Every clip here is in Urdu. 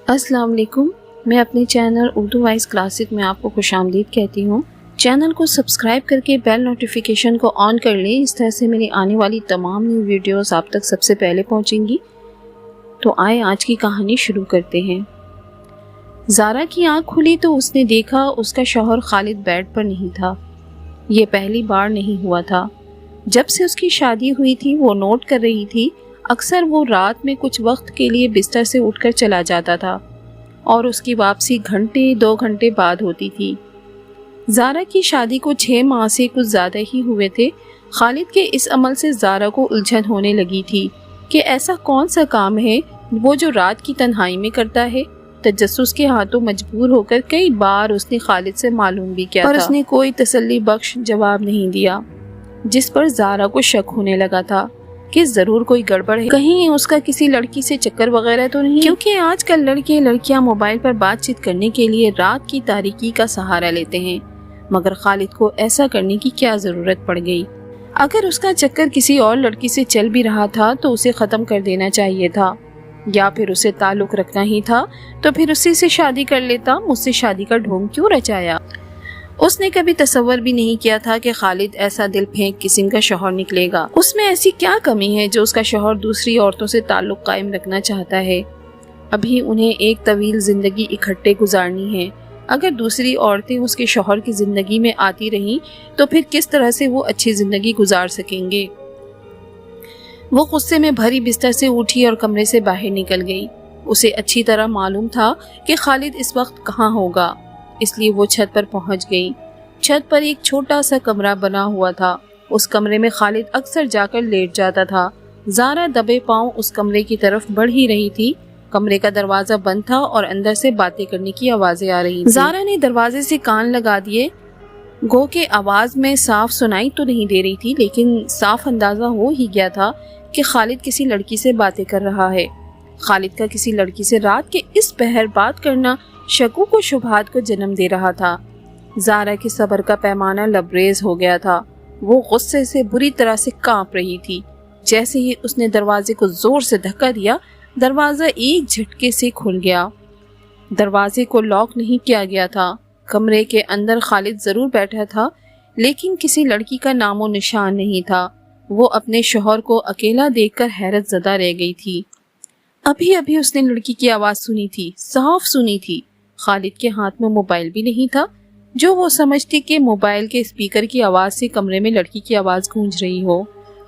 السلام علیکم، میں اپنے چینل اردو وائس کلاسک میں آپ کو خوش آمدید کہتی ہوں۔ چینل کو سبسکرائب کر کے بیل نوٹیفیکیشن کو آن کر لیں، اس طرح سے میری آنے والی تمام نیو ویڈیوز آپ تک سب سے پہلے پہنچیں گی۔ تو آئے آج کی کہانی شروع کرتے ہیں۔ زارا کی آنکھ کھلی تو اس نے دیکھا اس کا شوہر خالد بیڈ پر نہیں تھا۔ یہ پہلی بار نہیں ہوا تھا۔ جب سے اس کی شادی ہوئی تھی وہ نوٹ کر رہی تھی، اکثر وہ رات میں کچھ وقت کے لیے بستر سے اٹھ کر چلا جاتا تھا اور اس کی واپسی گھنٹے 2 گھنٹے بعد ہوتی تھی۔ زارا کی شادی کو 6 ماہ سے کچھ زیادہ ہی ہوئے تھے۔ خالد کے اس عمل سے زارا کو الجھن ہونے لگی تھی کہ ایسا کون سا کام ہے وہ جو رات کی تنہائی میں کرتا ہے۔ تجسس کے ہاتھوں مجبور ہو کر کئی بار اس نے خالد سے معلوم بھی کیا تھا، پر اس نے کوئی تسلی بخش جواب نہیں دیا، جس پر زارا کو شک ہونے لگا تھا کہ ضرور کوئی گڑبڑ ہے، کہیں اس کا کسی لڑکی سے چکر وغیرہ تو نہیں، کیونکہ آج کل لڑکیاں موبائل پر بات چیت کرنے کے لیے رات کی تاریکی کا سہارا لیتے ہیں، مگر خالد کو ایسا کرنے کی کیا ضرورت پڑ گئی؟ اگر اس کا چکر کسی اور لڑکی سے چل بھی رہا تھا تو اسے ختم کر دینا چاہیے تھا، یا پھر اسے تعلق رکھنا ہی تھا تو پھر اسی سے شادی کر لیتا، مجھ سے شادی کا ڈھونگ کیوں رچایا؟ اس نے کبھی تصور بھی نہیں کیا تھا کہ خالد ایسا دل پھینک قسم کا شوہر نکلے گا۔ اس میں ایسی کیا کمی ہے جو اس کا شوہر دوسری عورتوں سے تعلق قائم رکھنا چاہتا ہے؟ ابھی انہیں ایک طویل زندگی اکٹھے گزارنی ہے۔ اگر دوسری عورتیں اس کے شوہر کی زندگی میں آتی رہیں تو پھر کس طرح سے وہ اچھی زندگی گزار سکیں گے؟ وہ غصے میں بھری بستر سے اٹھی اور کمرے سے باہر نکل گئی۔ اسے اچھی طرح معلوم تھا کہ خالد اس وقت کہاں ہوگا، اس لیے وہ چھت پر پہنچ گئی۔ چھت پر ایک چھوٹا سا کمرہ بنا ہوا تھا، اس کمرے میں خالد اکثر جا کر لیٹ جاتا تھا۔ زارا دبے پاؤں اس کمرے کی طرف بڑھ ہی رہی تھی۔ کمرے کا دروازہ بند تھا اور اندر سے باتیں کرنے کی آوازیں آ رہی تھیں۔ زارا نے دروازے سے کان لگا دیے، گو کہ آواز میں صاف سنائی تو نہیں دے رہی تھی، لیکن صاف اندازہ ہو ہی گیا تھا کہ خالد کسی لڑکی سے باتیں کر رہا ہے۔ خالد کا کسی لڑکی سے رات کے اس پہر بات کرنا شکوک و شبہات کو جنم دے رہا تھا۔ زارا کے صبر کا پیمانہ لبریز ہو گیا تھا۔ وہ غصے سے بری طرح سے کانپ رہی تھی۔ جیسے ہی اس نے دروازے کو زور سے دھکا دیا، دروازہ ایک جھٹکے سے کھل گیا۔ دروازے کو لاک نہیں کیا گیا تھا۔ کمرے کے اندر خالد ضرور بیٹھا تھا، لیکن کسی لڑکی کا نام و نشان نہیں تھا۔ وہ اپنے شوہر کو اکیلا دیکھ کر حیرت زدہ رہ گئی تھی۔ ابھی اس نے لڑکی کی آواز سنی تھی، صاف سنی تھی۔ خالد کے ہاتھ میں موبائل بھی نہیں تھا جو وہ سمجھتی کہ موبائل کے اسپیکر کی آواز سے کمرے میں لڑکی کی آواز گونج رہی ہو۔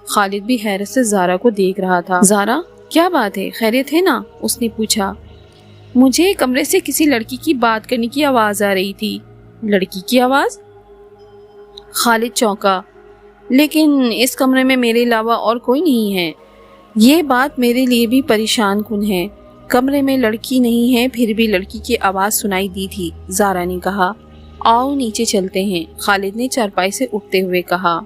خالد بھی حیرت سے زارا کو دیکھ رہا تھا۔ زارا، کیا بات ہے؟ خیریت ہے نا؟ اس نے پوچھا۔ مجھے کمرے سے کسی لڑکی کی بات کرنے کی آواز آ رہی تھی۔ لڑکی کی آواز؟ خالد چونکا۔ لیکن اس کمرے میں میرے علاوہ اور کوئی نہیں ہے۔ یہ بات میرے لیے بھی پریشان کن ہے۔ کمرے میں لڑکی نہیں ہے، پھر بھی لڑکی کی آواز سنائی دی تھی، زارا نے کہا۔ آؤ نیچے چلتے ہیں، خالد نے چارپائی سے اٹھتے ہوئے کہا۔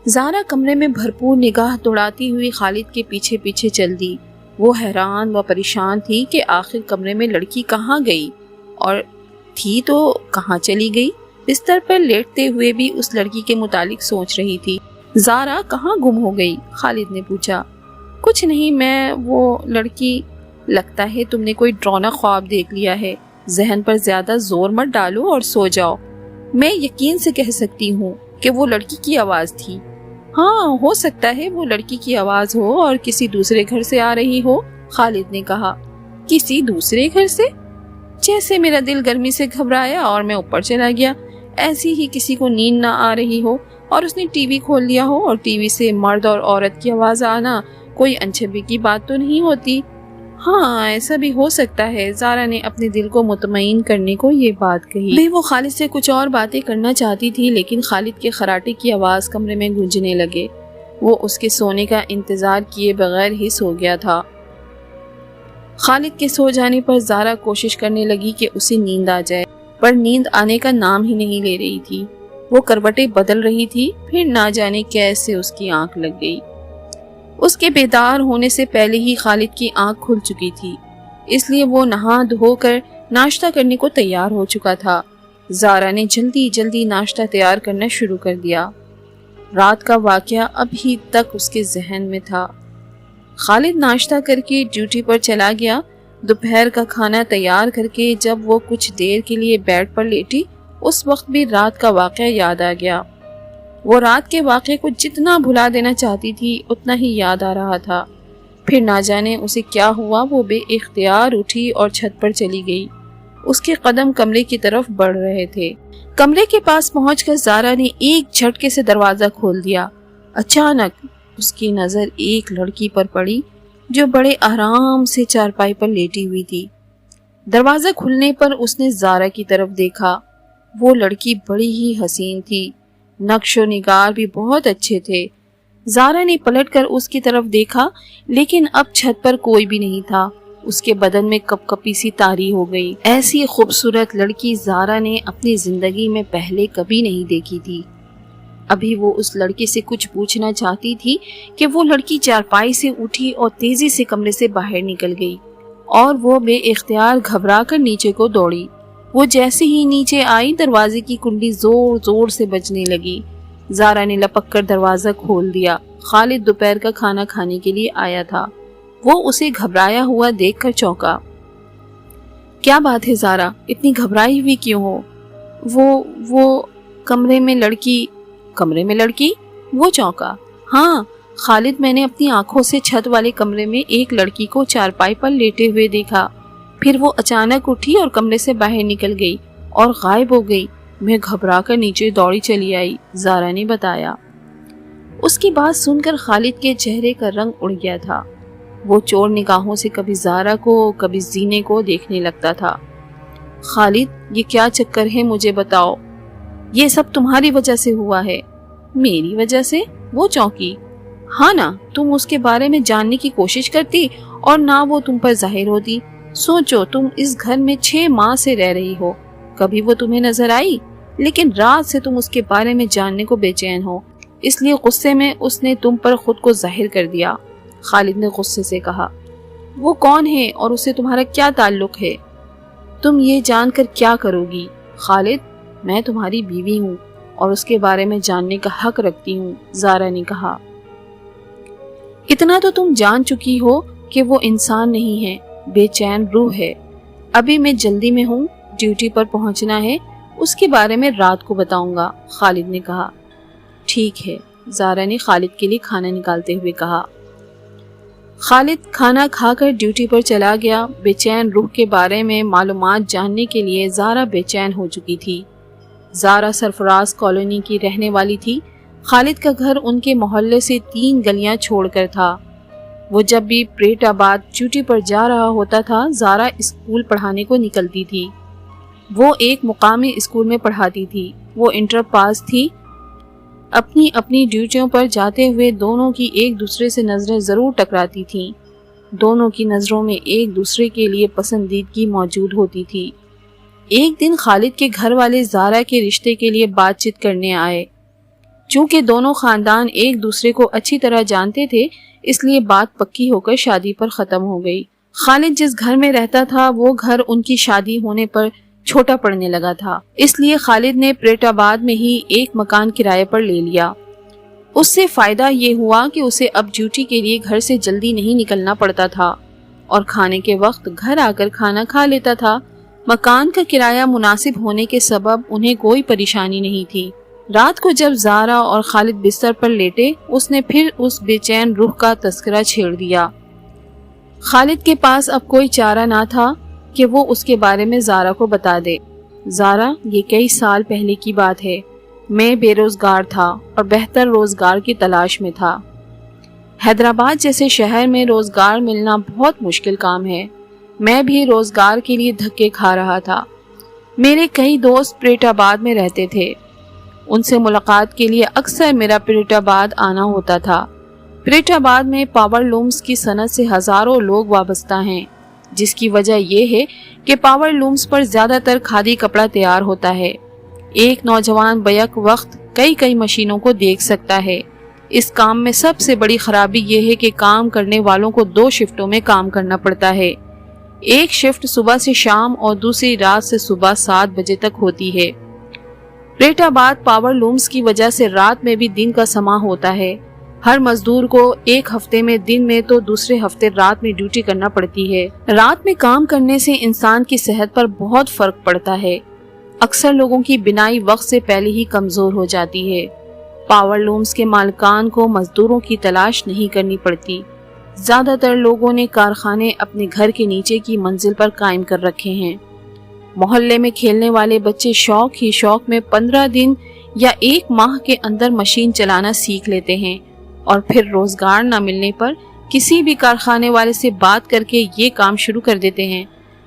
زارا کمرے میں بھرپور نگاہ دوڑاتی ہوئی خالد کے پیچھے پیچھے چل دی۔ وہ حیران و پریشان تھی کہ آخر کمرے میں لڑکی کہاں گئی، اور تھی تو کہاں چلی گئی؟ بستر پر لیٹتے ہوئے بھی اس لڑکی کے متعلق سوچ رہی تھی۔ زارا کہاں گم ہو گئی؟ خالد نے پوچھا۔ کچھ نہیں، میں وہ لڑکی، لگتا ہے تم نے کوئی ڈراؤنا خواب دیکھ لیا ہے۔ ذہن پر زیادہ زور مت ڈالو اور سو جاؤ۔ میں یقین سے کہہ سکتی ہوں کہ وہ لڑکی کی آواز تھی۔ ہاں، ہو سکتا ہے وہ لڑکی کی آواز ہو اور کسی دوسرے گھر سے آ رہی ہو، خالد نے کہا۔ کسی دوسرے گھر سے؟ جیسے میرا دل گرمی سے گھبرایا اور میں اوپر چلا گیا، ایسی ہی کسی کو نیند نہ آ رہی ہو اور اس نے ٹی وی کھول لیا ہو، اور ٹی وی سے مرد اور عورت کی آواز آنا کوئی انچبی کی بات تو نہیں ہوتی۔ ہاں، ایسا بھی ہو سکتا ہے۔ زارا نے اپنے دل کو مطمئن کرنے کو یہ بات کہی۔ بھی وہ خالد سے کچھ اور باتیں کرنا چاہتی تھی، لیکن خالد کے خراٹے کی آواز کمرے میں گونجنے لگے۔ وہ اس کے سونے کا انتظار کیے بغیر ہی سو گیا تھا۔ خالد کے سو جانے پر زارا کوشش کرنے لگی کہ اسے نیند آ جائے، پر نیند آنے کا نام ہی نہیں لے رہی تھی۔ وہ کروٹیں بدل رہی تھی، پھر نہ جانے کیسے اس کی آنکھ لگ گئی۔ اس کے بیدار ہونے سے پہلے ہی خالد کی آنکھ کھل چکی تھی، اس لیے وہ نہا دھو کر ناشتہ کرنے کو تیار ہو چکا تھا۔ زارا نے جلدی جلدی ناشتہ تیار کرنا شروع کر دیا۔ رات کا واقعہ ابھی تک اس کے ذہن میں تھا۔ خالد ناشتہ کر کے ڈیوٹی پر چلا گیا۔ دوپہر کا کھانا تیار کر کے جب وہ کچھ دیر کے لیے بیڈ پر لیٹی، اس وقت بھی رات کا واقعہ یاد آ گیا۔ وہ رات کے واقعے کو جتنا بھلا دینا چاہتی تھی اتنا ہی یاد آ رہا تھا۔ پھر نہ جانے اسے کیا ہوا، وہ بے اختیار اٹھی اور چھت پر چلی گئی۔ اس کے قدم کمرے کی طرف بڑھ رہے تھے۔ کمرے کے پاس پہنچ کر زارا نے ایک جھٹکے سے دروازہ کھول دیا۔ اچانک اس کی نظر ایک لڑکی پر پڑی جو بڑے آرام سے چارپائی پر لیٹی ہوئی تھی۔ دروازہ کھلنے پر اس نے زارا کی طرف دیکھا۔ وہ لڑکی بڑی ہی حسین تھی، نقش و نگار بھی بہت اچھے تھے۔ زارا نے پلٹ کر اس کی طرف دیکھا لیکن اب چھت پر کوئی بھی نہیں تھا۔ اس کے بدن میں کپ کپی سی طاری ہو گئی۔ ایسی خوبصورت لڑکی زارا نے اپنی زندگی میں پہلے کبھی نہیں دیکھی تھی۔ ابھی وہ اس لڑکی سے کچھ پوچھنا چاہتی تھی کہ وہ لڑکی چارپائی سے اٹھی اور تیزی سے کمرے سے باہر نکل گئی اور وہ بے اختیار گھبرا کر نیچے کو دوڑی۔ وہ جیسے ہی نیچے آئی دروازے کی کنڈی زور زور سے بجنے لگی۔ زارا نے لپک کر دروازہ کھول دیا۔ خالد دوپہر کا کھانا کھانے کے لیے آیا تھا۔ وہ اسے گھبرایا ہوا دیکھ کر چونکا۔ کیا بات ہے زارا، اتنی گھبرائی ہوئی کیوں ہو؟ وہ کمرے میں لڑکی؟ وہ چونکا۔ ہاں خالد، میں نے اپنی آنکھوں سے چھت والے کمرے میں ایک لڑکی کو چارپائی پر لیٹے ہوئے دیکھا۔ پھر وہ اچانک اٹھی اور کمرے سے باہر نکل گئی اور غائب ہو گئی۔ میں گھبرا کر نیچے دوڑی چلی آئی، زارا نے بتایا۔ اس کی بات سن کر خالد کے چہرے کا رنگ اڑ گیا تھا۔ وہ چور نگاہوں سے کبھی زارا کو کبھی زینے کو دیکھنے لگتا تھا۔ خالد، یہ کیا چکر ہے، مجھے بتاؤ۔ یہ سب تمہاری وجہ سے ہوا ہے۔ میری وجہ سے؟ وہ چونکی۔ ہاں نا، تم اس کے بارے میں جاننے کی کوشش کرتی اور نہ وہ تم پر ظاہر ہوتی۔ سوچو، تم اس گھر میں 6 ماہ سے رہ رہی ہو، کبھی وہ تمہیں نظر آئی؟ لیکن رات سے تم اس کے بارے میں جاننے کو بے چین ہو، اس لیے غصے میں اس نے تم پر خود کو ظاہر کر دیا۔ خالد نے غصے سے کہا۔ وہ کون ہے اور اس سے تمہارا کیا تعلق ہے؟ تم یہ جان کر کیا کرو گی؟ خالد، میں تمہاری بیوی ہوں اور اس کے بارے میں جاننے کا حق رکھتی ہوں، زارا نے کہا۔ اتنا تو تم جان چکی ہو کہ وہ انسان نہیں ہے، بے چین روح ہے۔ ابھی میں جلدی میں ہوں، ڈیوٹی پر پہنچنا ہے، اس کے بارے میں رات کو بتاؤں گا، خالد نے کہا۔ ٹھیک ہے، زارا نے خالد کے لیے کھانا نکالتے ہوئے کہا۔ خالد کھانا کھا کر ڈیوٹی پر چلا گیا۔ بے چین روح کے بارے میں معلومات جاننے کے لیے زارا بے چین ہو چکی تھی۔ زارا سرفراز کالونی کی رہنے والی تھی۔ خالد کا گھر ان کے محلے سے 3 گلیاں چھوڑ کر تھا۔ وہ جب بھی پریٹ آباد ڈیوٹی پر جا رہا ہوتا تھا، زارا اسکول پڑھانے کو نکلتی تھی۔ وہ ایک مقامی اسکول میں پڑھاتی تھی۔ وہ انٹر پاس تھی۔ اپنی ڈیوٹیوں پر جاتے ہوئے دونوں کی ایک دوسرے سے نظریں ضرور ٹکراتی تھیں۔ دونوں کی نظروں میں ایک دوسرے کے لیے پسندیدگی موجود ہوتی تھی۔ ایک دن خالد کے گھر والے زارا کے رشتے کے لیے بات چیت کرنے آئے۔ چونکہ دونوں خاندان ایک دوسرے کو اچھی طرح جانتے تھے، اس لیے بات پکی ہو کر شادی پر ختم ہو گئی۔ خالد جس گھر میں رہتا تھا وہ گھر ان کی شادی ہونے پر چھوٹا پڑنے لگا تھا، اس لیے خالد نے پریٹ آباد میں ہی ایک مکان کرائے پر لے لیا۔ اس سے فائدہ یہ ہوا کہ اسے اب ڈیوٹی کے لیے گھر سے جلدی نہیں نکلنا پڑتا تھا اور کھانے کے وقت گھر آ کر کھانا کھا لیتا تھا۔ مکان کا کرایہ مناسب ہونے کے سبب انہیں کوئی پریشانی نہیں تھی۔ رات کو جب زارا اور خالد بستر پر لیٹے، اس نے پھر اس بے چین روح کا تذکرہ چھیڑ دیا۔ خالد کے پاس اب کوئی چارہ نہ تھا کہ وہ اس کے بارے میں زارا کو بتا دے۔ زارا، یہ کئی سال پہلے کی بات ہے، میں بے روزگار تھا اور بہتر روزگار کی تلاش میں تھا۔ حیدرآباد جیسے شہر میں روزگار ملنا بہت مشکل کام ہے۔ میں بھی روزگار کے لیے دھکے کھا رہا تھا۔ میرے کئی دوست پریٹ آباد میں رہتے تھے، ان سے ملاقات کے لیے اکثر میرا پریٹ آباد آنا ہوتا تھا۔ پریٹ آباد میں پاور لومز کی صنعت سے ہزاروں لوگ وابستہ ہیں، جس کی وجہ یہ ہے کہ پاور لومز پر زیادہ تر کھادی کپڑا تیار ہوتا ہے۔ ایک نوجوان بیک وقت کئی مشینوں کو دیکھ سکتا ہے۔ اس کام میں سب سے بڑی خرابی یہ ہے کہ کام کرنے والوں کو 2 شفٹوں میں کام کرنا پڑتا ہے۔ ایک شفٹ صبح سے شام اور دوسری رات سے صبح 7 بجے تک ہوتی ہے۔ پریٹ آباد پاور لومز کی وجہ سے رات میں بھی دن کا سما ہوتا ہے۔ ہر مزدور کو ایک ہفتے میں دن میں تو دوسرے ہفتے رات میں ڈیوٹی کرنا پڑتی ہے۔ رات میں کام کرنے سے انسان کی صحت پر بہت فرق پڑتا ہے۔ اکثر لوگوں کی بنائی وقت سے پہلے ہی کمزور ہو جاتی ہے۔ پاور لومز کے مالکان کو مزدوروں کی تلاش نہیں کرنی پڑتی۔ زیادہ تر لوگوں نے کارخانے اپنے گھر کے نیچے کی منزل پر قائم کر رکھے ہیں۔ محلے میں کھیلنے والے بچے شوق ہی شوق میں 15 دن یا 1 ماہ کے اندر مشین چلانا سیکھ لیتے ہیں، اور پھر روزگار نہ ملنے پر کسی بھی کارخانے والے سے بات کر کے یہ کام شروع کر دیتے ہیں۔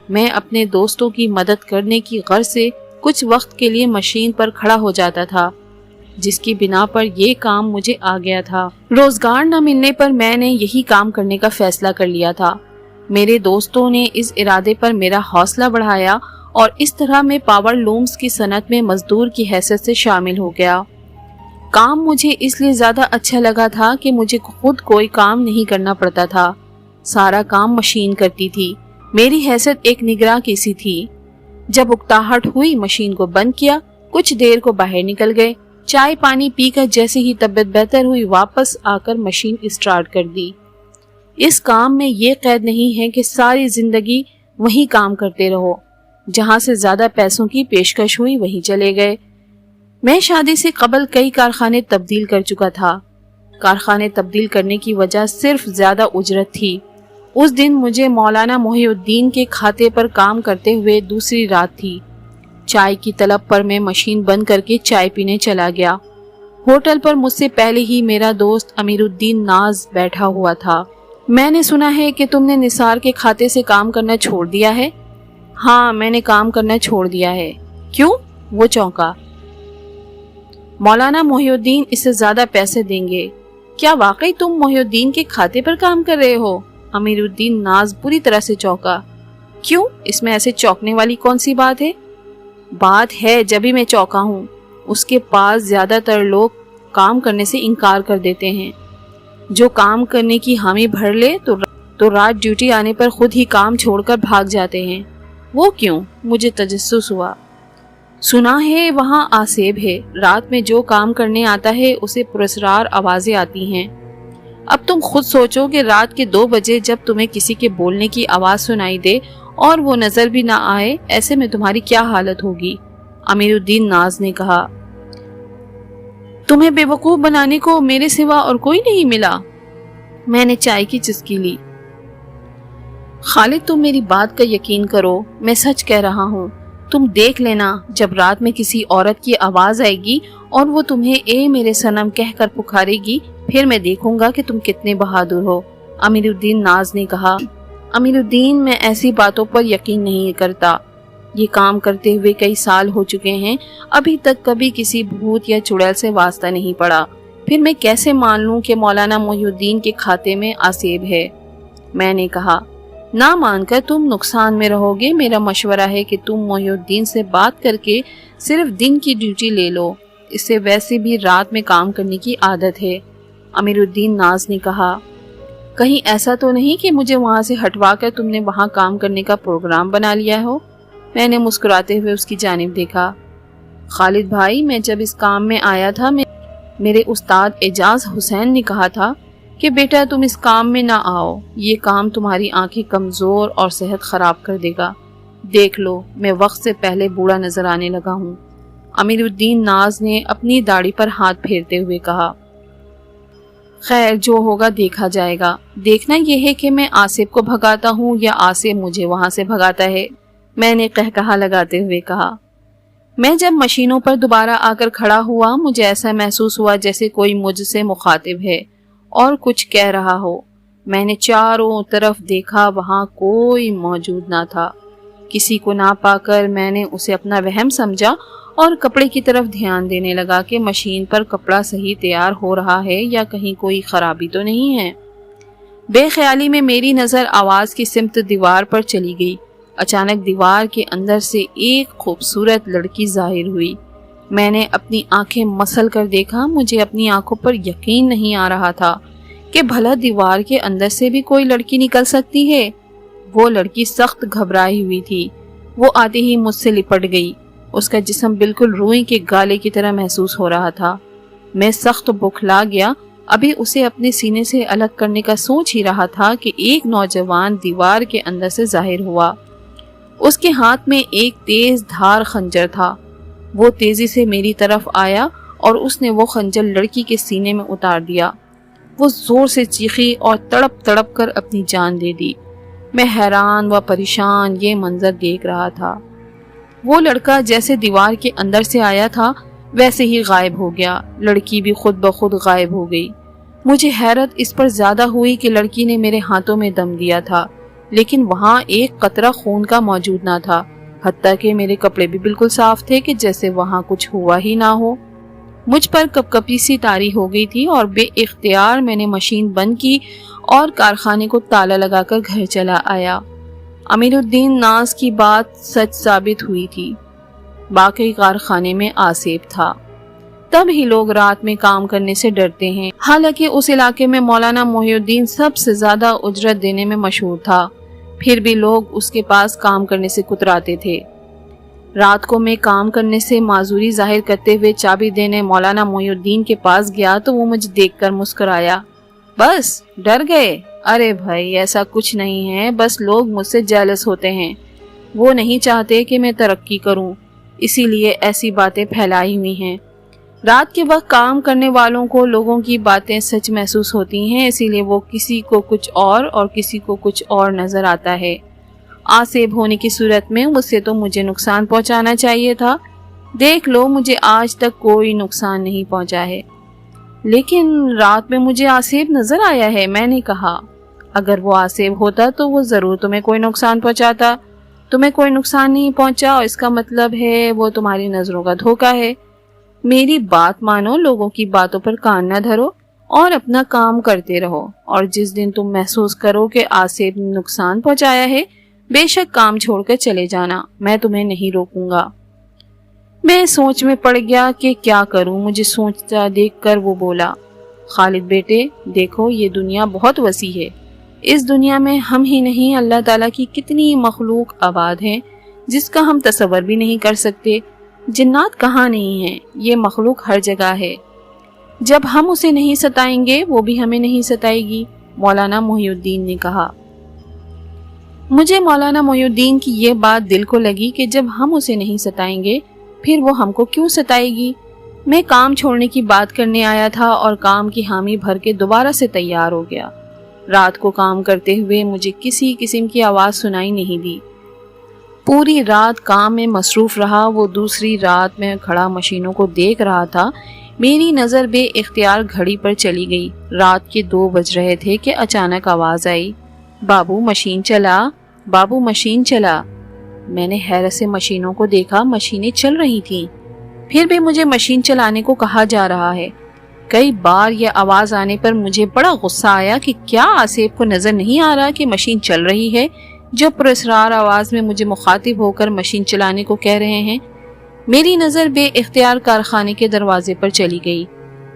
میں اپنے دوستوں کی مدد کرنے کی غرض سے کچھ وقت کے لیے مشین پر کھڑا ہو جاتا تھا، جس کی بنا پر یہ کام مجھے آ گیا تھا۔ روزگار نہ ملنے پر میں نے یہی کام کرنے کا فیصلہ کر لیا تھا۔ میرے دوستوں نے اس ارادے پر میرا حوصلہ بڑھایا اور اس طرح میں پاور لومز کی صنعت میں مزدور کی حیثیت سے شامل ہو گیا۔ کام مجھے اس لیے زیادہ اچھا لگا تھا کہ مجھے خود کوئی کام نہیں کرنا پڑتا تھا، سارا کام مشین کرتی تھی۔ میری حیثیت ایک نگراں کی سی تھی۔ جب اکتاہٹ ہوئی مشین کو بند کیا، کچھ دیر کو باہر نکل گئے، چائے پانی پی کر جیسے ہی طبیعت بہتر ہوئی واپس آ کر مشین اسٹارٹ کر دی۔ اس کام میں یہ قید نہیں ہے کہ ساری زندگی وہی کام کرتے رہو، جہاں سے زیادہ پیسوں کی پیشکش ہوئی وہیں چلے گئے۔ میں شادی سے قبل کئی کارخانے تبدیل کر چکا تھا۔ کارخانے تبدیل کرنے کی وجہ صرف زیادہ اجرت تھی۔ اس دن مجھے مولانا محی الدین کے کھاتے پر کام کرتے ہوئے دوسری رات تھی۔ چائے کی طلب پر میں مشین بند کر کے چائے پینے چلا گیا۔ ہوٹل پر مجھ سے پہلے ہی میرا دوست امیر الدین ناز بیٹھا ہوا تھا۔ میں نے سنا ہے کہ تم نے نثار کے کھاتے سے کام کرنا چھوڑ دیا ہے؟ ہاں، میں نے کام کرنا چھوڑ دیا ہے۔ کیوں؟ وہ چونکا۔ مولانا محی الدین اس سے زیادہ پیسے دیں گے۔ کیا واقعی تم محی الدین کے کھاتے پر کام کر رہے ہو؟ امیر الدین ناز پوری طرح سے چونکا۔ کیوں؟ اس میں ایسے چونکنے والی کون سی بات ہے؟ بات ہے، جبھی میں چونکا ہوں۔ اس کے پاس زیادہ تر لوگ کام کرنے سے انکار کر دیتے ہیں۔ جو کام کرنے کی حامی بھر لے تو رات ڈیوٹی آنے پر خود ہی کام چھوڑ کر بھاگ جاتے ہیں۔ وہ کیوں؟ مجھے تجسس ہوا۔ سنا ہے وہاں آسیب ہے، رات میں جو کام کرنے آتا ہے اسے پراسرار آوازیں آتی ہیں۔ اب تم خود سوچو کہ رات کے 2 بجے جب تمہیں کسی کے بولنے کی آواز سنائی دے اور وہ نظر بھی نہ آئے، ایسے میں تمہاری کیا حالت ہوگی؟ امیر الدین ناز نے کہا۔ تمہیں بے وقوف بنانے کو میرے سوا اور کوئی نہیں ملا؟ میں نے چائے کی چسکی لی۔ خالد، تم میری بات کا یقین کرو، میں سچ کہہ رہا ہوں۔ تم دیکھ لینا، جب رات میں کسی عورت کی آواز آئے گی اور وہ تمہیں اے میرے صنم کہہ کر پکارے گی، پھر میں دیکھوں گا کہ تم کتنے بہادر ہو، امیر الدین ناز نے کہا۔ امیر الدین، میں ایسی باتوں پر یقین نہیں کرتا۔ یہ کام کرتے ہوئے کئی سال ہو چکے ہیں، ابھی تک کبھی کسی بھوت یا چڑیل سے واسطہ نہیں پڑا۔ پھر میں کیسے مان لوں کہ مولانا محی الدین کے کھاتے میں آسیب ہے؟ میں نے کہا، نہ مان کر تم نقصان میں رہو گے۔ میرا مشورہ ہے کہ تم محی الدین سے بات کر کے صرف دن کی ڈیوٹی لے لو، اس سے ویسے بھی رات میں کام کرنے کی عادت ہے، امیر الدین ناز نے کہا۔ کہیں ایسا تو نہیں کہ مجھے وہاں سے ہٹوا کر تم نے وہاں کام کرنے کا پروگرام بنا لیا ہو؟ میں نے مسکراتے ہوئے اس کی جانب دیکھا۔ خالد بھائی، میں جب اس کام میں آیا تھا، میرے استاد اعجاز حسین نے کہا تھا کہ بیٹا تم اس کام میں نہ آؤ، یہ کام تمہاری آنکھیں کمزور اور صحت خراب کر دے گا۔ دیکھ لو، میں وقت سے پہلے بوڑھا نظر آنے لگا ہوں، امیر الدین ناز نے اپنی داڑھی پر ہاتھ پھیرتے ہوئے کہا۔ خیر، جو ہوگا دیکھا جائے گا۔ دیکھنا یہ ہے کہ میں آصف کو بھگاتا ہوں یا آصف مجھے وہاں سے بھگاتا ہے، میں نے قہقہا لگاتے ہوئے کہا۔ میں جب مشینوں پر دوبارہ آ کر کھڑا ہوا، مجھے ایسا محسوس ہوا جیسے کوئی مجھ سے مخاطب ہے اور کچھ کہہ رہا ہو۔ میں نے چاروں طرف دیکھا، وہاں کوئی موجود نہ تھا۔ کسی کو نہ پا کر میں نے اسے اپنا وہم سمجھا اور کپڑے کی طرف دھیان دینے لگا کہ مشین پر کپڑا صحیح تیار ہو رہا ہے یا کہیں کوئی خرابی تو نہیں ہے۔ بے خیالی میں میری نظر آواز کی سمت دیوار پر چلی گئی۔ اچانک دیوار کے اندر سے ایک خوبصورت لڑکی ظاہر ہوئی۔ میں نے اپنی آنکھیں مسل کر دیکھا، مجھے اپنی آنکھوں پر یقین نہیں آ رہا تھا کہ بھلا دیوار کے اندر سے بھی کوئی لڑکی نکل سکتی ہے۔ وہ لڑکی سخت گھبرائی ہوئی تھی، وہ آتے ہی مجھ سے لپٹ گئی۔ اس کا جسم بالکل روئی کے گالے کی طرح محسوس ہو رہا تھا۔ میں سخت بوکھلا گیا ابھی اسے اپنے سینے سے الگ کرنے کا سوچ ہی رہا تھا کہ ایک نوجوان دیوار کے اندر سے ظاہر ہوا۔ اس کے ہاتھ میں ایک تیز دھار خنجر تھا۔ وہ تیزی سے میری طرف آیا اور اس نے وہ خنجر لڑکی کے سینے میں اتار دیا۔ وہ زور سے چیخی اور تڑپ تڑپ کر اپنی جان دے دی۔ میں حیران و پریشان یہ منظر دیکھ رہا تھا۔ وہ لڑکا جیسے دیوار کے اندر سے آیا تھا ویسے ہی غائب ہو گیا۔ لڑکی بھی خود بخود غائب ہو گئی۔ مجھے حیرت اس پر زیادہ ہوئی کہ لڑکی نے میرے ہاتھوں میں دم دیا تھا، لیکن وہاں ایک قطرہ خون کا موجود نہ تھا، حتیٰ کہ میرے کپڑے بھی بالکل صاف تھے کہ جیسے وہاں کچھ ہوا ہی نہ ہو۔ مجھ پر کپکپی سی طاری ہو گئی تھی اور بے اختیار میں نے مشین بند کی اور کارخانے کو تالا لگا کر گھر چلا آیا۔ امیر الدین ناز کی بات سچ ثابت ہوئی تھی۔ باقی کارخانے میں آصف تھا۔ تب ہی لوگ رات میں کام کرنے سے ڈرتے ہیں، حالانکہ اس علاقے میں مولانا محی الدین سب سے زیادہ اجرت دینے میں مشہور تھا، پھر بھی لوگ اس کے پاس کام کرنے سے کتراتے تھے۔ رات کو میں کام کرنے سے معذوری ظاہر کرتے ہوئے چابی دینے مولانا محی الدین کے پاس گیا تو وہ مجھے دیکھ کر مسکرایا۔ بس ڈر گئے؟ ارے بھائی ایسا کچھ نہیں ہے، بس لوگ مجھ سے جیلس ہوتے ہیں، وہ نہیں چاہتے کہ میں ترقی کروں، اسی لیے ایسی باتیں پھیلائی ہوئی ہیں۔ رات کے وقت کام کرنے والوں کو لوگوں کی باتیں سچ محسوس ہوتی ہیں، اسی لیے وہ کسی کو کچھ اور کسی کو کچھ اور نظر آتا ہے۔ آصف ہونے کی صورت میں اس سے تو مجھے نقصان پہنچانا چاہیے تھا، دیکھ لو مجھے آج تک کوئی نقصان نہیں پہنچا ہے۔ لیکن رات میں مجھے آصف نظر آیا ہے، میں نے کہا۔ اگر وہ آصف ہوتا تو وہ ضرور تمہیں کوئی نقصان پہنچاتا، تمہیں کوئی نقصان نہیں پہنچا اور اس کا مطلب ہے وہ تمہاری نظروں کا دھوکہ ہے۔ میری بات مانو، لوگوں کی باتوں پر کان نہ دھرو اور اپنا کام کرتے رہو، اور جس دن تم محسوس کرو کہ آصف نے نقصان پہنچایا ہے بے شک کام چھوڑ کر چلے جانا، میں تمہیں نہیں روکوں گا۔ میں سوچ میں پڑ گیا کہ کیا کروں۔ مجھے سوچتا دیکھ کر وہ بولا، خالد بیٹے دیکھو یہ دنیا بہت وسیع ہے، اس دنیا میں ہم ہی نہیں اللہ تعالیٰ کی کتنی مخلوق آباد ہیں جس کا ہم تصور بھی نہیں کر سکتے۔ جنات کہاں نہیں ہیں، یہ مخلوق ہر جگہ ہے۔ جب ہم اسے نہیں ستائیں گے وہ بھی ہمیں نہیں ستائے گی، مولانا محی الدین نے کہا۔ مجھے مولانا محی الدین کی یہ بات دل کو لگی کہ جب ہم اسے نہیں ستائیں گے پھر وہ ہم کو کیوں ستائے گی۔ میں کام چھوڑنے کی بات کرنے آیا تھا اور کام کی حامی بھر کے دوبارہ سے تیار ہو گیا۔ رات کو کام کرتے ہوئے مجھے کسی قسم کی آواز سنائی نہیں دی۔ پوری رات کام میں مصروف رہا۔ وہ دوسری رات میں کھڑا مشینوں کو دیکھ رہا تھا۔ میری نظر بے اختیار گھڑی پر چلی گئی۔ رات کے 2 بج رہے تھے کہ اچانک آواز آئی، بابو مشین چلا، بابو مشین چلا۔ میں نے حیرت سے مشینوں کو دیکھا، مشینیں چل رہی تھیں، پھر بھی مجھے مشین چلانے کو کہا جا رہا ہے۔ کئی بار یہ آواز آنے پر مجھے بڑا غصہ آیا کہ کیا آصف کو نظر نہیں آ رہا کہ مشین چل رہی ہے، جو پراسرار آواز میں مجھے مخاطب ہو کر مشین چلانے کو کہہ رہے ہیں۔ میری نظر بے اختیار کارخانے کے دروازے پر چلی گئی۔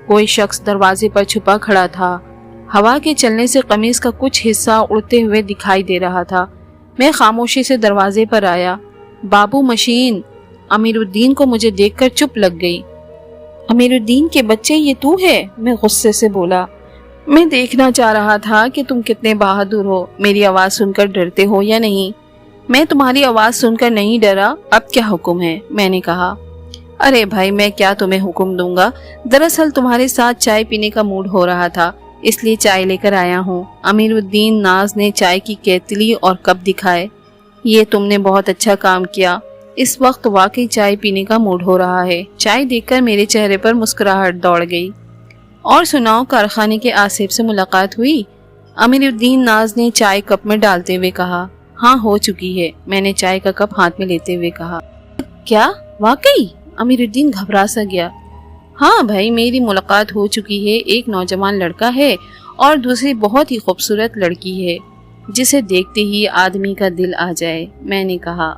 کوئی شخص دروازے پر چھپا کھڑا تھا۔ ہوا کے چلنے سے قمیص کا کچھ حصہ اڑتے ہوئے دکھائی دے رہا تھا۔ میں خاموشی سے دروازے پر آیا۔ بابو مشین۔ امیر الدین کو مجھے دیکھ کر چپ لگ گئی۔ امیر الدین کے بچے یہ تو ہے؟ میں غصے سے بولا۔ میں دیکھنا چاہ رہا تھا کہ تم کتنے بہادر ہو، میری آواز سن کر ڈرتے ہو یا نہیں۔ میں تمہاری آواز سن کر نہیں ڈرا، اب کیا حکم ہے؟ میں نے کہا۔ ارے بھائی میں کیا تمہیں حکم دوں گا، دراصل تمہارے ساتھ چائے پینے کا موڈ ہو رہا تھا اس لیے چائے لے کر آیا ہوں۔ امیر الدین ناز نے چائے کی کیتلی اور کپ دکھائے۔ یہ تم نے بہت اچھا کام کیا، اس وقت واقعی چائے پینے کا موڈ ہو رہا ہے۔ چائے دیکھ کر میرے چہرے پر مسکراہٹ دوڑ گئی۔ اور سناؤ، کارخانے کے آصف سے ملاقات ہوئی؟ امیر الدین ناز نے چائے کپ میں ڈالتے ہوئے کہا۔ ہاں ہو چکی ہے، میں نے چائے کا کپ ہاتھ میں لیتے ہوئے کہا۔ کیا واقعی؟ امیر الدین گھبرا سا گیا۔ ہاں بھائی میری ملاقات ہو چکی ہے، ایک نوجوان لڑکا ہے اور دوسری بہت ہی خوبصورت لڑکی ہے جسے دیکھتے ہی آدمی کا دل آ جائے، میں نے کہا۔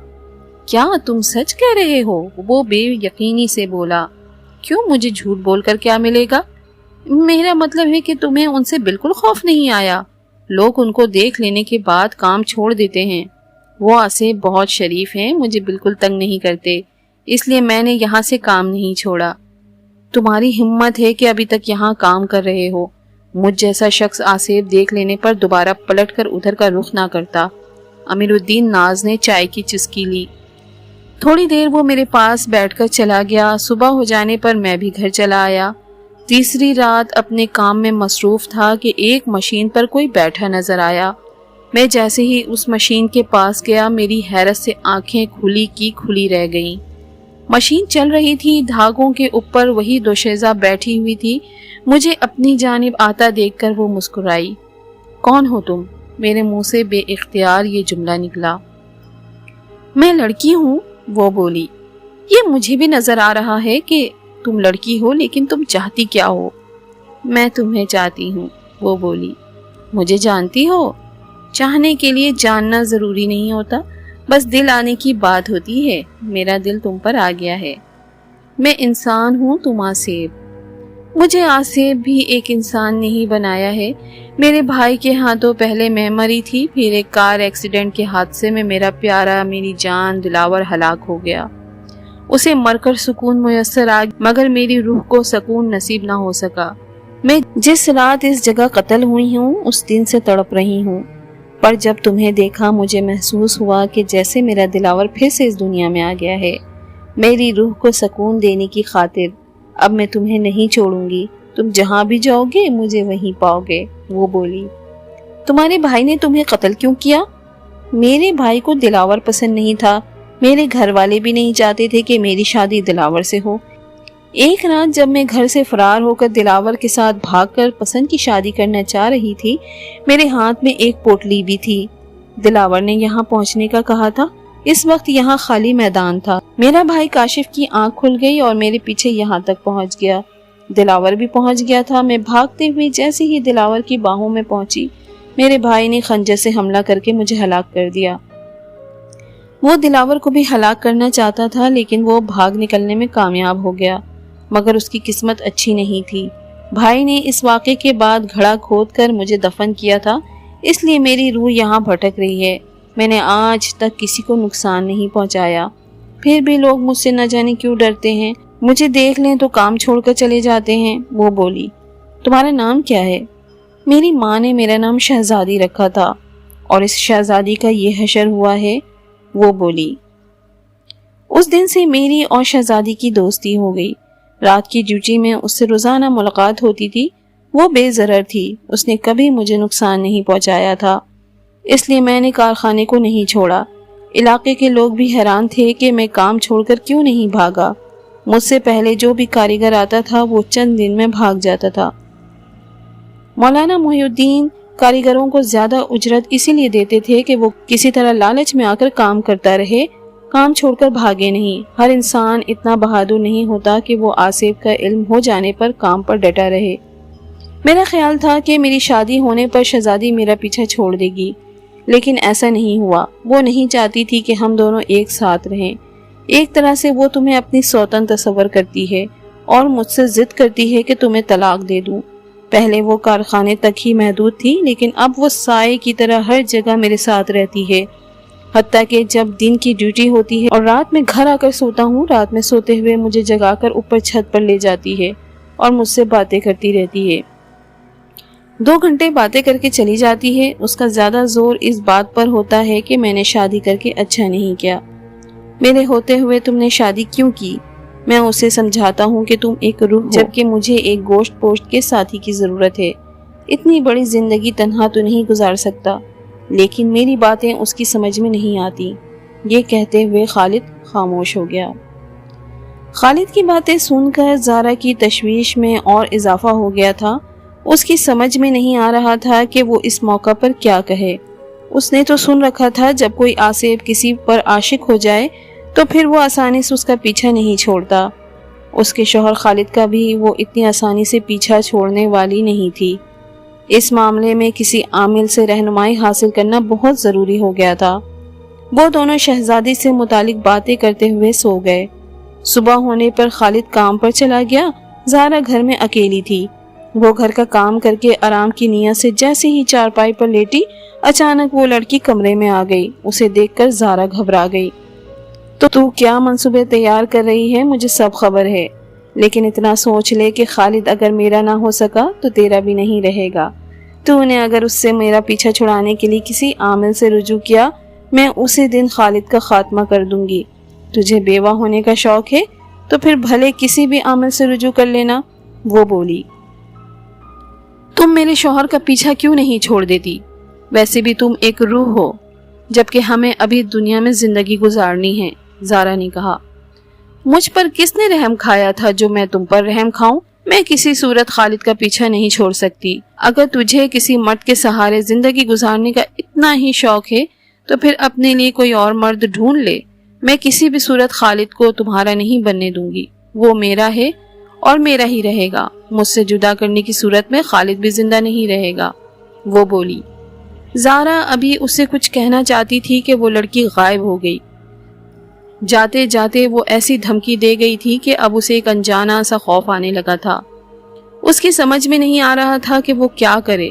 کیا تم سچ کہہ رہے ہو؟ وہ بے یقینی سے بولا۔ کیوں، مجھے جھوٹ بول کر کیا ملے گا؟ میرا مطلب ہے کہ تمہیں ان سے بالکل خوف نہیں آیا؟ لوگ ان کو دیکھ لینے کے بعد کام چھوڑ دیتے ہیں۔ وہ آصف بہت شریف ہیں، مجھے بالکل تنگ نہیں کرتے، اس لیے میں نے یہاں سے کام نہیں چھوڑا۔ تمہاری ہمت ہے کہ ابھی تک یہاں کام کر رہے ہو، مجھ جیسا شخص آصف دیکھ لینے پر دوبارہ پلٹ کر ادھر کا رخ نہ کرتا۔ امیر الدین ناز نے چائے کی چسکی لی۔ تھوڑی دیر وہ میرے پاس بیٹھ کر چلا گیا۔ صبح ہو جانے پر میں بھی گھر چلا آیا۔ تیسری رات اپنے کام میں مصروف تھا کہ ایک مشین پر کوئی بیٹھا نظر آیا۔ میں جیسے ہی اس مشین کے پاس گیا، میری حیرت سے آنکھیں کھلی کی کھلی رہ گئیں۔ مشین چل رہی تھی، دھاگوں کے اوپر وہی دوشیزہ بیٹھی ہوئی تھی۔ مجھے اپنی جانب آتا دیکھ کر وہ مسکرائی۔ کون ہو تم؟ میرے منہ سے بے اختیار یہ جملہ نکلا۔ میں لڑکی ہوں، وہ بولی۔ یہ مجھے بھی نظر آ رہا ہے کہ تم لڑکی ہو، لیکن تم چاہتی کیا ہو؟ میں تمہیں چاہتی ہوں، وہ بولی۔ مجھے جانتی ہو؟ چاہنے کے لیے جاننا ضروری نہیں ہوتا، بس دل آنے کی بات ہوتی ہے۔ میرا دل تم پر آ گیا ہے۔ میں انسان ہوں، تم آصف۔ مجھے آصف بھی ایک انسان نے ہی بنایا ہے۔ میرے بھائی کے ہاتھوں پہلے میں مری تھی، پھر ایک کار ایکسیڈنٹ کے حادثے میں میرا پیارا، میری جان دلاور ہلاک ہو گیا۔ اسے مر کر سکون میسر آ گیا، مگر میری روح کو سکون نصیب نہ ہو سکا۔ میں جس رات اس جگہ قتل ہوئی ہوں، اس دن سے تڑپ رہی ہوں، پر جب تمہیں دیکھا مجھے محسوس ہوا کہ جیسے میرا دلاور پھر سے اس دنیا میں آ گیا ہے۔ میری روح کو سکون دینے کی خاطر اب میں تمہیں نہیں چھوڑوں گی۔ تم جہاں بھی جاؤ گے مجھے وہیں پاؤ گے، وہ بولی۔ تمہارے بھائی نے تمہیں قتل کیوں کیا؟ میرے بھائی کو دلاور پسند نہیں تھا۔ میرے گھر والے بھی نہیں چاہتے تھے کہ میری شادی دلاور سے ہو۔ ایک رات جب میں گھر سے فرار ہو کر دلاور کے ساتھ بھاگ کر پسند کی شادی کرنا چاہ رہی تھی، میرے ہاتھ میں ایک پوٹلی بھی تھی۔ دلاور نے یہاں پہنچنے کا کہا تھا۔ اس وقت یہاں خالی میدان تھا۔ میرا بھائی کاشف کی آنکھ کھل گئی اور میرے پیچھے یہاں تک پہنچ گیا۔ دلاور بھی پہنچ گیا تھا۔ میں بھاگتے ہوئے جیسے ہی دلاور کی باہوں میں پہنچی، میرے بھائی نے خنجر سے حملہ کر کے مجھے ہلاک کر دیا۔ وہ دلاور کو بھی ہلاک کرنا چاہتا تھا، لیکن وہ بھاگ نکلنے میں کامیاب ہو گیا، مگر اس کی قسمت اچھی نہیں تھی۔ بھائی نے اس واقعے کے بعد گھڑا کھود کر مجھے دفن کیا تھا، اس لیے میری روح یہاں بھٹک رہی ہے۔ میں نے آج تک کسی کو نقصان نہیں پہنچایا، پھر بھی لوگ مجھ سے نہ جانے کیوں ڈرتے ہیں۔ مجھے دیکھ لیں تو کام چھوڑ کر چلے جاتے ہیں، وہ بولی۔ تمہارا نام کیا ہے؟ میری ماں نے میرا نام شہزادی رکھا تھا، اور اس شہزادی کا یہ حشر ہوا ہے، وہ بولی۔ اس دن سے میری اور شہزادی کی دوستی ہو گئی۔ رات کی ڈیوٹی میں اس سے روزانہ ملاقات ہوتی تھی۔ وہ بے ضرر تھی، اس نے کبھی مجھے نقصان نہیں پہنچایا تھا، اس لیے میں نے کارخانے کو نہیں چھوڑا۔ علاقے کے لوگ بھی حیران تھے کہ میں کام چھوڑ کر کیوں نہیں بھاگا۔ مجھ سے پہلے جو بھی کاریگر آتا تھا وہ چند دن میں بھاگ جاتا تھا۔ مولانا محی الدین کاریگروں کو زیادہ اجرت اسی لیے دیتے تھے کہ وہ کسی طرح لالچ میں آ کر کام کرتا رہے، کام چھوڑ کر بھاگے نہیں۔ ہر انسان اتنا بہادر نہیں ہوتا کہ وہ آصف کا علم ہو جانے پر کام پر ڈٹا رہے۔ میرا خیال تھا کہ میری شادی ہونے پر شہزادی میرا پیچھا چھوڑ دے گی، لیکن ایسا نہیں ہوا۔ وہ نہیں چاہتی تھی کہ ہم دونوں ایک ساتھ رہیں۔ ایک طرح سے وہ تمہیں اپنی سوتن تصور کرتی ہے اور مجھ سے ضد کرتی ہے کہ تمہیں طلاق دے دوں۔ پہلے وہ کارخانے تک ہی محدود تھی، لیکن اب وہ سائے کی طرح ہر جگہ میرے ساتھ رہتی ہے، حتیٰ کہ جب دن کی ڈیوٹی ہوتی ہے اور رات میں گھر آ کر سوتا ہوں، رات میں سوتے ہوئے مجھے جگا کر اوپر چھت پر لے جاتی ہے اور مجھ سے باتیں کرتی رہتی ہے۔ 2 گھنٹے باتیں کر کے چلی جاتی ہے۔ اس کا زیادہ زور اس بات پر ہوتا ہے کہ میں نے شادی کر کے اچھا نہیں کیا۔ میرے ہوتے ہوئے تم نے شادی کیوں کی؟ میں اسے سمجھاتا ہوں کہ تم ایک روح ہو، جبکہ مجھے ایک گوشت پوشت کے ساتھی کی ضرورت ہے۔ اتنی بڑی زندگی تنہا تو نہیں گزار سکتا، لیکن میری باتیں اس کی سمجھ میں نہیں آتی۔ یہ کہتے ہوئے خالد خاموش ہو گیا۔ خالد کی باتیں سن کر زارا کی تشویش میں اور اضافہ ہو گیا تھا۔ اس کی سمجھ میں نہیں آ رہا تھا کہ وہ اس موقع پر کیا کہے۔ اس نے تو سن رکھا تھا جب کوئی آصف کسی پر عاشق ہو جائے تو پھر وہ آسانی سے اس کا پیچھا نہیں چھوڑتا۔ اس کے شوہر خالد کا بھی وہ اتنی آسانی سے پیچھا چھوڑنے والی نہیں تھی۔ اس معاملے میں کسی عامل سے رہنمائی حاصل کرنا بہت ضروری ہو گیا تھا۔ وہ دونوں شہزادی سے متعلق باتیں کرتے ہوئے سو گئے۔ صبح ہونے پر خالد کام پر چلا گیا۔ زارا گھر میں اکیلی تھی۔ وہ گھر کا کام کر کے آرام کی نیت سے جیسے ہی چارپائی پر لیٹی، اچانک وہ لڑکی کمرے میں آ گئی۔ اسے دیکھ کر زارا گھبرا گئی۔ تو کیا منصوبے تیار کر رہی ہے؟ مجھے سب خبر ہے، لیکن اتنا سوچ لے کہ خالد اگر میرا نہ ہو سکا تو تیرا بھی نہیں رہے گا۔ تو نے اگر اس سے میرا پیچھا چھڑانے کے لیے کسی عامل سے رجوع کیا، میں اسی دن خالد کا خاتمہ کر دوں گی۔ تجھے بیوہ ہونے کا شوق ہے تو پھر بھلے کسی بھی عامل سے رجوع کر لینا۔ وہ بولی، تم میرے شوہر کا پیچھا کیوں نہیں چھوڑ دیتی؟ ویسے بھی تم ایک روح ہو، جبکہ ہمیں ابھی دنیا میں زندگی گزارنی ہے۔ زارا نے کہا، مجھ پر کس نے رحم کھایا تھا جو میں تم پر رحم کھاؤں؟ میں کسی صورت خالد کا پیچھا نہیں چھوڑ سکتی۔ اگر تجھے کسی مرد کے سہارے زندگی گزارنے کا اتنا ہی شوق ہے تو پھر اپنے لیے کوئی اور مرد ڈھونڈ لے۔ میں کسی بھی صورت خالد کو تمہارا نہیں بننے دوں گی۔ وہ میرا ہے اور میرا ہی رہے گا۔ مجھ سے جدا کرنے کی صورت میں خالد بھی زندہ نہیں رہے گا۔ وہ بولی۔ زارا ابھی اسے کچھ کہنا چاہتی تھی کہ وہ لڑکی غائب ہو گئی۔ جاتے جاتے وہ ایسی دھمکی دے گئی تھی کہ اب اسے ایک انجانا سا خوف آنے لگا تھا۔ اس کی سمجھ میں نہیں آ رہا تھا کہ وہ کیا کرے۔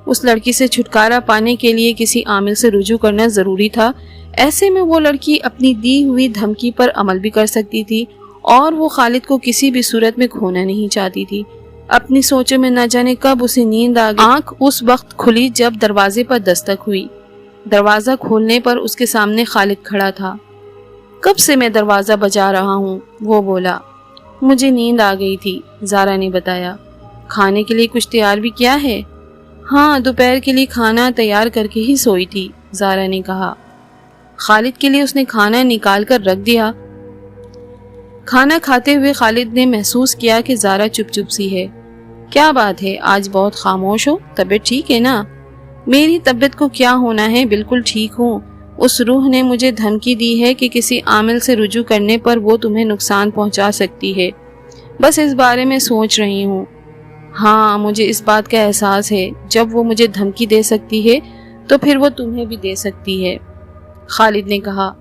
اس لڑکی سے چھٹکارا پانے کے لیے کسی عامل سے رجوع کرنا ضروری تھا۔ ایسے میں وہ لڑکی اپنی دی ہوئی دھمکی پر عمل بھی کر سکتی تھی، اور وہ خالد کو کسی بھی صورت میں کھونا نہیں چاہتی تھی۔ اپنی سوچوں میں نہ جانے کب اسے نیند آ گئی۔ آنکھ اس وقت کھلی جب دروازے پر دستک ہوئی۔ دروازہ کھولنے پر اس کے سامنے خالد کھڑا تھا۔ کب سے میں دروازہ بجا رہا ہوں، وہ بولا۔ مجھے نیند آ گئی تھی، زارا نے بتایا۔ کھانے کے لیے کچھ تیار بھی کیا ہے؟ ہاں، دوپہر کے لیے کھانا تیار کر کے ہی سوئی تھی، زارا نے کہا۔ خالد کے لیے اس نے کھانا نکال کر رکھ دیا۔ کھانا کھاتے ہوئے خالد نے محسوس کیا کہ زارا چپ چپ سی ہے۔ کیا بات ہے، آج بہت خاموش ہو؟ طبیعت ٹھیک ہے نا؟ میری طبیعت کو کیا ہونا ہے، بالکل ٹھیک ہوں۔ اس روح نے مجھے دھمکی دی ہے کہ کسی عامل سے رجوع کرنے پر وہ تمہیں نقصان پہنچا سکتی ہے۔ بس اس بارے میں سوچ رہی ہوں۔ ہاں، مجھے اس بات کا احساس ہے، جب وہ مجھے دھمکی دے سکتی ہے تو پھر وہ تمہیں بھی دے سکتی ہے۔ خالد نے کہا۔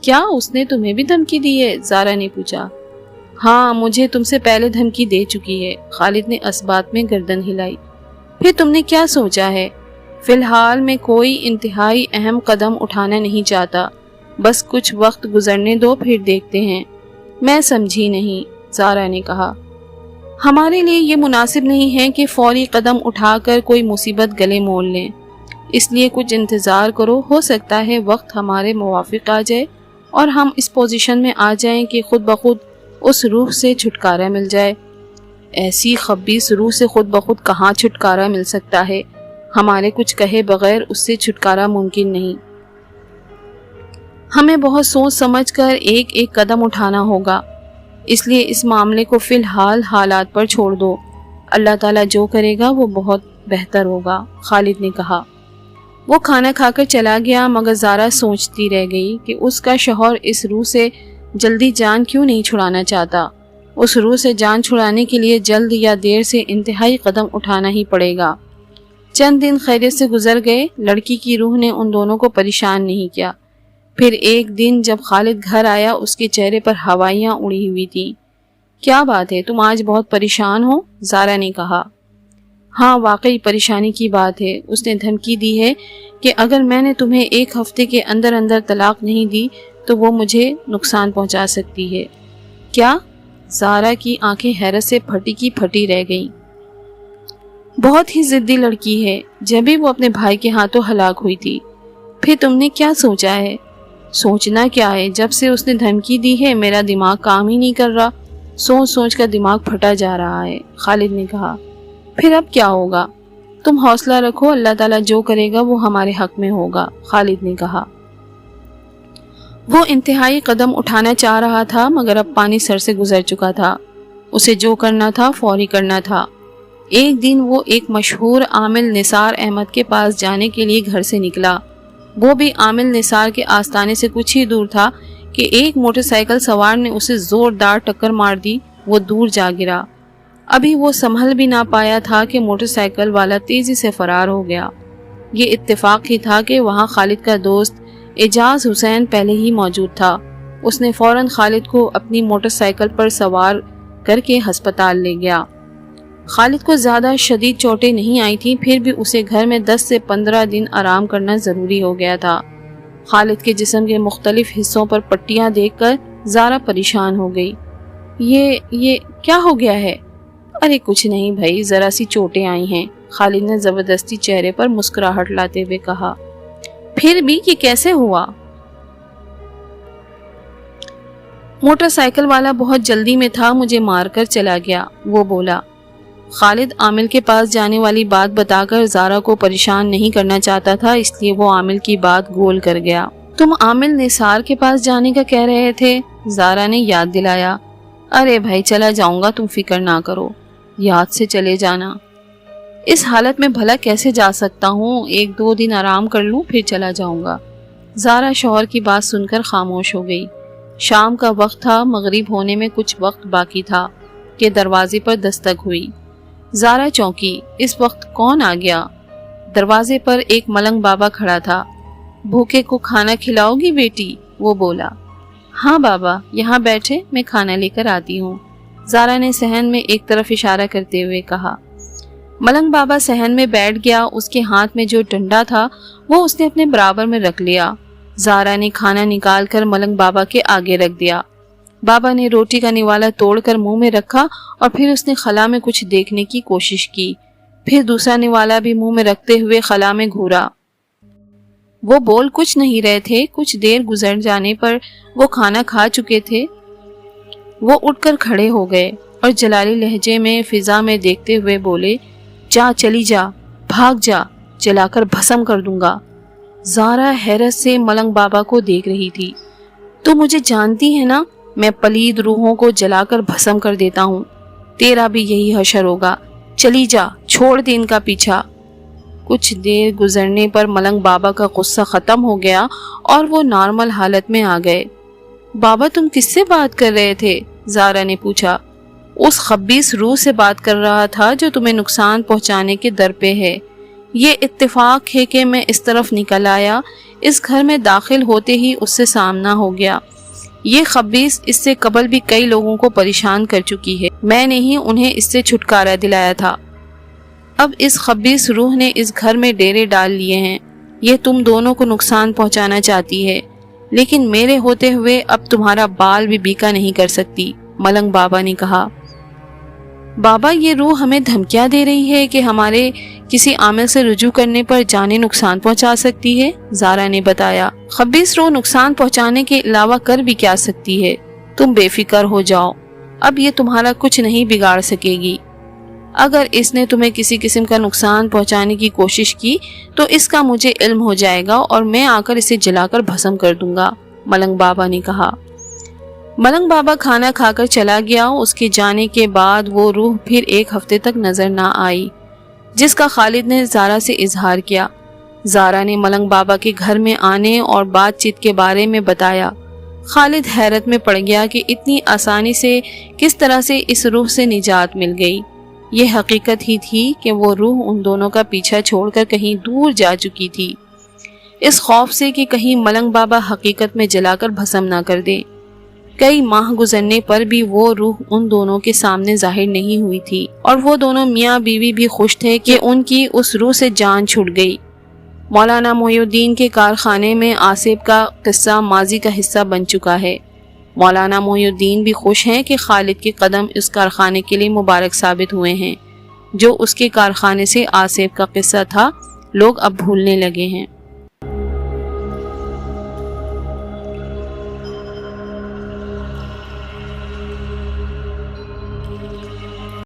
کیا اس نے تمہیں بھی دھمکی دی ہے؟ زارا نے پوچھا۔ ہاں، مجھے تم سے پہلے دھمکی دے چکی ہے، خالد نے اس بات میں گردن ہلائی۔ پھر تم نے کیا سوچا ہے؟ فی الحال میں کوئی انتہائی اہم قدم اٹھانا نہیں چاہتا، بس کچھ وقت گزرنے دو، پھر دیکھتے ہیں۔ میں سمجھی نہیں، زارا نے کہا۔ ہمارے لیے یہ مناسب نہیں ہے کہ فوری قدم اٹھا کر کوئی مصیبت گلے مول لیں، اس لیے کچھ انتظار کرو۔ ہو سکتا ہے وقت ہمارے موافق آ جائے اور ہم اس پوزیشن میں آ جائیں کہ خود بخود اس روح سے چھٹکارا مل جائے۔ ایسی خبیث روح سے خود بخود کہاں چھٹکارا مل سکتا ہے؟ ہمارے کچھ کہے بغیر اس سے چھٹکارا ممکن نہیں۔ ہمیں بہت سوچ سمجھ کر ایک ایک قدم اٹھانا ہوگا، اس لیے اس معاملے کو فی الحال حالات پر چھوڑ دو۔ اللہ تعالیٰ جو کرے گا وہ بہت بہتر ہوگا، خالد نے کہا۔ وہ کھانا کھا کر چلا گیا، مگر زارا سوچتی رہ گئی کہ اس کا شوہر اس روح سے جلدی جان کیوں نہیں چھڑانا چاہتا۔ اس روح سے جان چھڑانے کے لیے جلد یا دیر سے انتہائی قدم اٹھانا ہی پڑے گا۔ چند دن خیریت سے گزر گئے، لڑکی کی روح نے ان دونوں کو پریشان نہیں کیا۔ پھر ایک دن جب خالد گھر آیا، اس کے چہرے پر ہوائیاں اڑی ہوئی تھیں۔ کیا بات ہے، تم آج بہت پریشان ہو؟ زارا نے کہا۔ ہاں، واقعی پریشانی کی بات ہے۔ اس نے دھمکی دی ہے کہ اگر میں نے تمہیں ایک ہفتے کے اندر اندر طلاق نہیں دی تو وہ مجھے نقصان پہنچا سکتی ہے۔ کیا؟ زارا کی آنکھیں حیرت سے پھٹی کی پھٹی رہ گئیں۔ بہت ہی ضدی لڑکی ہے، جبھی وہ اپنے بھائی کے ہاتھوں ہلاک ہوئی تھی۔ پھر تم نے کیا سوچا ہے؟ سوچنا کیا ہے، جب سے اس نے دھمکی دی ہے میرا دماغ کام ہی نہیں کر رہا، سوچ سوچ کر دماغ پھٹا جا رہا ہے، خالد نے کہا۔ پھر اب کیا ہوگا؟ تم حوصلہ رکھو، اللہ تعالیٰ جو کرے گا وہ ہمارے حق میں ہوگا، خالد نے کہا۔ وہ انتہائی قدم اٹھانا چاہ رہا تھا، مگر اب پانی سر سے گزر چکا تھا۔ اسے جو کرنا تھا فوری کرنا تھا۔ ایک دن وہ ایک مشہور عامل نثار احمد کے پاس جانے کے لیے گھر سے نکلا۔ وہ بھی عامل نثار کے آستانے سے کچھ ہی دور تھا کہ ایک موٹر سائیکل سوار نے اسے زوردار ٹکر مار دی۔ وہ دور جا گرا۔ ابھی وہ سنبھل بھی نہ پایا تھا کہ موٹر سائیکل والا تیزی سے فرار ہو گیا۔ یہ اتفاق ہی تھا کہ وہاں خالد کا دوست اعجاز حسین پہلے ہی موجود تھا۔ اس نے فوراً خالد کو اپنی موٹر سائیکل پر سوار کر کے ہسپتال لے گیا۔ خالد کو زیادہ شدید چوٹیں نہیں آئی تھیں، پھر بھی اسے گھر میں 10 سے 15 دن آرام کرنا ضروری ہو گیا تھا۔ خالد کے جسم کے مختلف حصوں پر پٹیاں دیکھ کر زارا پریشان ہو گئی۔ یہ کیا ہو گیا ہے؟ ارے کچھ نہیں بھائی، ذرا سی چوٹیں آئی ہیں، خالد نے زبردستی چہرے پر مسکراہٹ لاتے ہوئے کہا۔ پھر بھی یہ کیسے ہوا؟ موٹر سائیکل والا بہت جلدی میں تھا، مجھے مار کر چلا گیا، وہ بولا۔ خالد عامل کے پاس جانے والی بات بتا کر زارا کو پریشان نہیں کرنا چاہتا تھا، اس لیے وہ عامل کی بات گول کر گیا۔ تم عامل نثار کے پاس جانے کا کہہ رہے تھے، زارا نے یاد دلایا۔ ارے بھائی چلا جاؤں گا، تم فکر نہ کرو، یاد سے چلے جانا۔ اس حالت میں بھلا کیسے جا سکتا ہوں؟ 1-2 دن آرام کر لوں پھر چلا جاؤں گا۔ زارا شوہر کی بات سن کر خاموش ہو گئی۔ شام کا وقت تھا، مغرب ہونے میں کچھ وقت باقی تھا کہ دروازے پر دستک ہوئی۔ زارا چونکی، اس وقت کون آ گیا؟ دروازے پر ایک ملنگ بابا کھڑا تھا۔ بھوکے کو کھانا کھلاؤ گی بیٹی؟ وہ بولا۔ ہاں بابا، یہاں بیٹھے، میں کھانا لے کر آتی ہوں، زارا نے صحن میں ایک طرف اشارہ کرتے ہوئے کہا۔ ملنگ بابا صحن میں بیٹھ گیا، اس کے ہاتھ میں جو ڈنڈا تھا وہ اس نے اپنے برابر میں رکھ لیا۔ زارا نے کھانا نکال کر ملنگ بابا کے آگے رکھ دیا۔ بابا نے روٹی کا نوالا توڑ کر منہ میں رکھا اور پھر اس نے خلا میں کچھ دیکھنے کی کوشش کی، پھر دوسرا نوالا بھی منہ میں رکھتے ہوئے خلا میں گھورا۔ وہ بول کچھ نہیں رہے تھے، کچھ دیر گزر جانے پر وہ کھانا کھا چکے تھے۔ وہ اٹھ کر کھڑے ہو گئے اور جلالی لہجے میں فضا میں دیکھتے ہوئے بولے، جا چلی جا، بھاگ جا، جلا کر بھسم کر دوں گا۔ زارا حیرت سے ملنگ بابا کو دیکھ رہی تھی۔ تو مجھے جانتی ہے نا، میں پلید روحوں کو جلا کر بھسم کر دیتا ہوں، تیرا بھی یہی حشر ہوگا، چلی جا، چھوڑ دے ان کا پیچھا۔ کچھ دیر گزرنے پر ملنگ بابا کا غصہ ختم ہو گیا اور وہ نارمل حالت میں آ گئے۔ بابا تم کس سے بات کر رہے تھے؟ زارا نے پوچھا۔ اس خبیث روح سے بات کر رہا تھا جو تمہیں نقصان پہنچانے کے در پہ ہے۔ یہ اتفاق ہے کہ میں اس طرف نکل آیا، اس گھر میں داخل ہوتے ہی اس سے سامنا ہو گیا۔ یہ خبیث اس سے قبل بھی کئی لوگوں کو پریشان کر چکی ہے، میں نے ہی انہیں اس سے چھٹکارا دلایا تھا۔ اب اس خبیث روح نے اس گھر میں ڈیرے ڈال لیے ہیں، یہ تم دونوں کو نقصان پہنچانا چاہتی ہے، لیکن میرے ہوتے ہوئے اب تمہارا بال بھی بیکا نہیں کر سکتی، ملنگ بابا نے کہا۔ بابا یہ روح ہمیں دھمکیاں دے رہی ہے کہ ہمارے کسی عامل سے رجوع کرنے پر جانیں نقصان پہنچا سکتی ہے، زارا نے بتایا۔ خبیث روح نقصان پہنچانے کے علاوہ کر بھی کیا سکتی ہے؟ تم بے فکر ہو جاؤ، اب یہ تمہارا کچھ نہیں بگاڑ سکے گی۔ اگر اس نے تمہیں کسی قسم کا نقصان پہنچانے کی کوشش کی تو اس کا مجھے علم ہو جائے گا اور میں آ کر اسے جلا کر بھسم کر دوں گا، ملنگ بابا نے کہا۔ ملنگ بابا کھانا کھا کر چلا گیا۔ اس کے جانے کے بعد وہ روح پھر 1 ہفتے تک نظر نہ آئی، جس کا خالد نے زارا سے اظہار کیا۔ زارا نے ملنگ بابا کے گھر میں آنے اور بات چیت کے بارے میں بتایا۔ خالد حیرت میں پڑ گیا کہ اتنی آسانی سے کس طرح سے اس روح سے نجات مل گئی۔ یہ حقیقت ہی تھی کہ وہ روح ان دونوں کا پیچھا چھوڑ کر کہیں دور جا چکی تھی، اس خوف سے کہ کہیں ملنگ بابا حقیقت میں جلا کر بھسم نہ کر دے۔ کئی ماہ گزرنے پر بھی وہ روح ان دونوں کے سامنے ظاہر نہیں ہوئی تھی اور وہ دونوں میاں بیوی بھی خوش تھے کہ ان کی اس روح سے جان چھوٹ گئی۔ مولانا محی الدین کے کارخانے میں آصف کا قصہ ماضی کا حصہ بن چکا ہے۔ مولانا محی الدین بھی خوش ہیں کہ خالد کے قدم اس کارخانے کے لیے مبارک ثابت ہوئے ہیں۔ جو اس کے کارخانے سے آصف کا قصہ تھا، لوگ اب بھولنے لگے ہیں۔